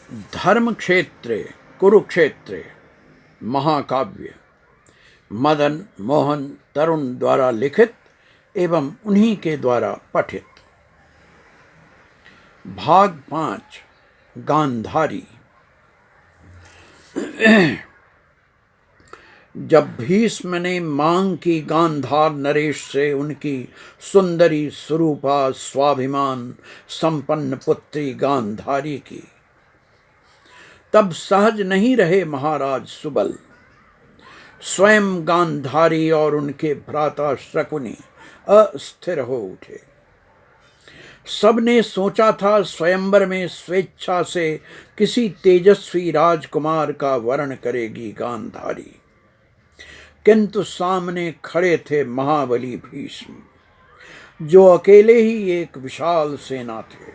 धर्म क्षेत्रे कुरुक्षेत्रे महाकाव्य मदन मोहन तरुण द्वारा लिखित एवं उन्हीं के द्वारा पठित। भाग 5 गांधारी। जब भीष्म ने मांग की गांधार नरेश से उनकी सुंदरी स्वरूपा स्वाभिमान संपन्न पुत्री गांधारी की, तब सहज नहीं रहे महाराज सुबल। स्वयं गांधारी और उनके भ्राता शकुनि अस्थिर हो उठे। सबने सोचा था स्वयंवर में स्वेच्छा से किसी तेजस्वी राजकुमार का वरण करेगी गांधारी, किंतु सामने खड़े थे महाबली भीष्म, जो अकेले ही एक विशाल सेना थे।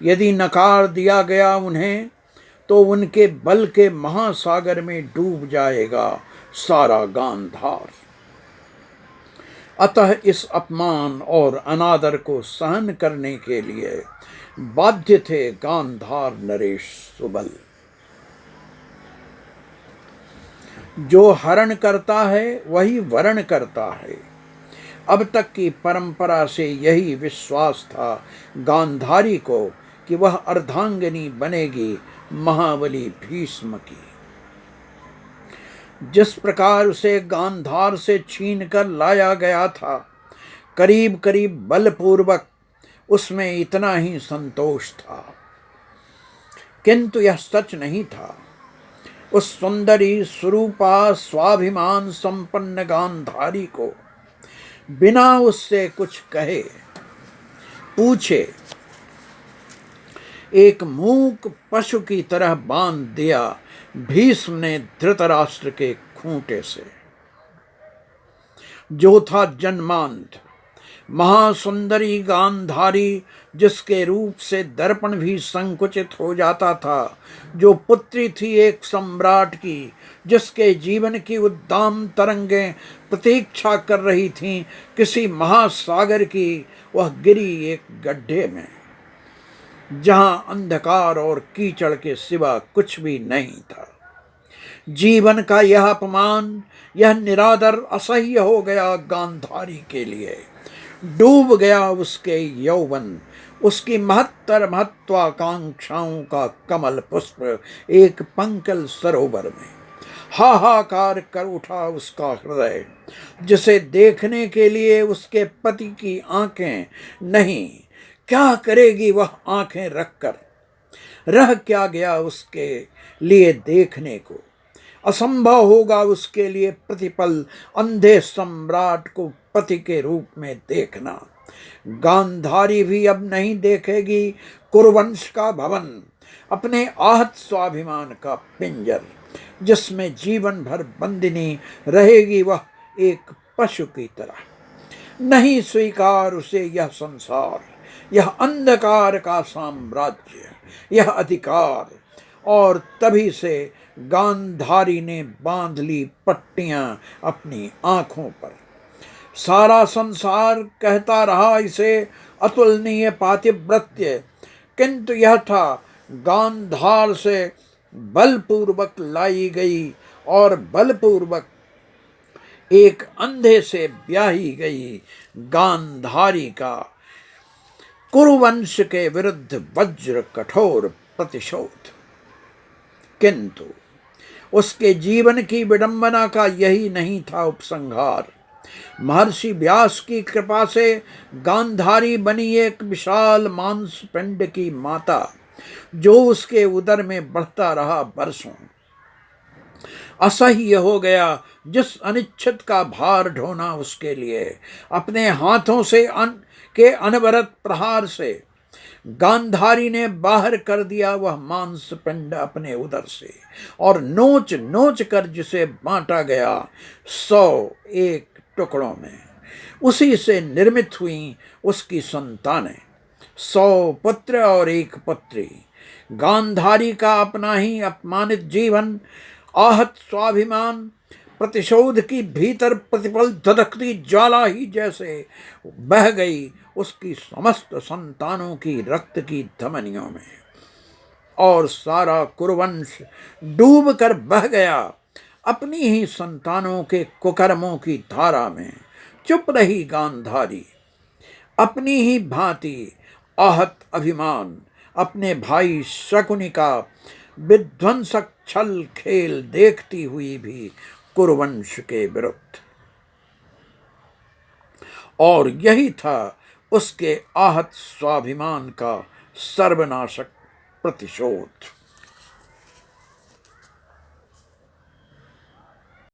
यदि नकार दिया गया उन्हें, तो उनके बल के महासागर में डूब जाएगा सारा गांधार। अतः इस अपमान और अनादर को सहन करने के लिए बाध्य थे गांधार नरेश सुबल। जो हरण करता है वही वरण करता है। अब तक की परंपरा से यही विश्वास था गांधारी को कि वह अर्धांगिनी बनेगी महाबली भीष्म की। जिस प्रकार उसे गांधार से छीन कर लाया गया था, करीब करीब बलपूर्वक, उसमें इतना ही संतोष था। किंतु यह सच नहीं था। उस सुंदरी स्वरूपा स्वाभिमान संपन्न गांधारी को बिना उससे कुछ कहे पूछे एक मूक पशु की तरह बांध दिया भीष्म ने धृतराष्ट्र के खूंटे से, जो था जन्मांध। महासुंदरी गांधारी, जिसके रूप से दर्पण भी संकुचित हो जाता था, जो पुत्री थी एक सम्राट की, जिसके जीवन की उद्दाम तरंगें प्रतीक्षा कर रही थीं किसी महासागर की, वह गिरी एक गड्ढे में जहां अंधकार और कीचड़ के सिवा कुछ भी नहीं था। जीवन का यह अपमान, यह निरादर असह्य हो गया गांधारी के लिए। डूब गया उसके यौवन, उसकी महत्तर महत्वाकांक्षाओं का कमल पुष्प एक पंकल सरोवर में। हाहाकार कर उठा उसका हृदय, जिसे देखने के लिए उसके पति की आंखें नहीं, क्या करेगी वह आंखें रखकर। रह क्या गया उसके लिए देखने को। असंभव होगा उसके लिए प्रतिपल अंधे सम्राट को पति के रूप में देखना। गांधारी भी अब नहीं देखेगी कुरुवंश का भवन, अपने आहत स्वाभिमान का पिंजर, जिसमें जीवन भर बंदिनी रहेगी वह एक पशु की तरह। नहीं स्वीकार उसे यह संसार, यह अंधकार का साम्राज्य, यह अधिकार। और तभी से गांधारी ने बांध ली पट्टियां अपनी आंखों पर। सारा संसार कहता रहा इसे अतुलनीय पातिव्रत्य, किंतु यह था गांधार से बलपूर्वक लाई गई और बलपूर्वक एक अंधे से ब्याही गई गांधारी का कुरुवंश के विरुद्ध वज्र कठोर प्रतिशोध। किंतु उसके जीवन की विडंबना का यही नहीं था उपसंहार। महर्षि व्यास की कृपा से गांधारी बनी एक विशाल मांस पिंड की माता, जो उसके उदर में बढ़ता रहा बरसों। असह्य हो गया जिस अनिच्छित का भार ढोना उसके लिए। अपने हाथों से के अनवरत प्रहार से गांधारी ने बाहर कर दिया वह मांस पिंड अपने उदर से, और नोच नोच कर जिसे बांटा गया 101 टुकड़ों में। उसी से निर्मित हुई उसकी संतानें, 100 पुत्र और 1 पुत्री। गांधारी का अपना ही अपमानित जीवन, आहत स्वाभिमान, प्रतिशोध की भीतर प्रतिपल धधकती ज्वाला ही जैसे बह गई उसकी समस्त संतानों की रक्त की धमनियों में। और सारा कुरुवंश डूब कर बह गया अपनी ही संतानों के कुकर्मों की धारा में। चुप रही गांधारी, अपनी ही भांति आहत अभिमान अपने भाई शकुनि का विध्वंसक छल खेल देखती हुई भी कुरुवंश के विरुद्ध। और यही था उसके आहत स्वाभिमान का सर्वनाशक प्रतिशोध।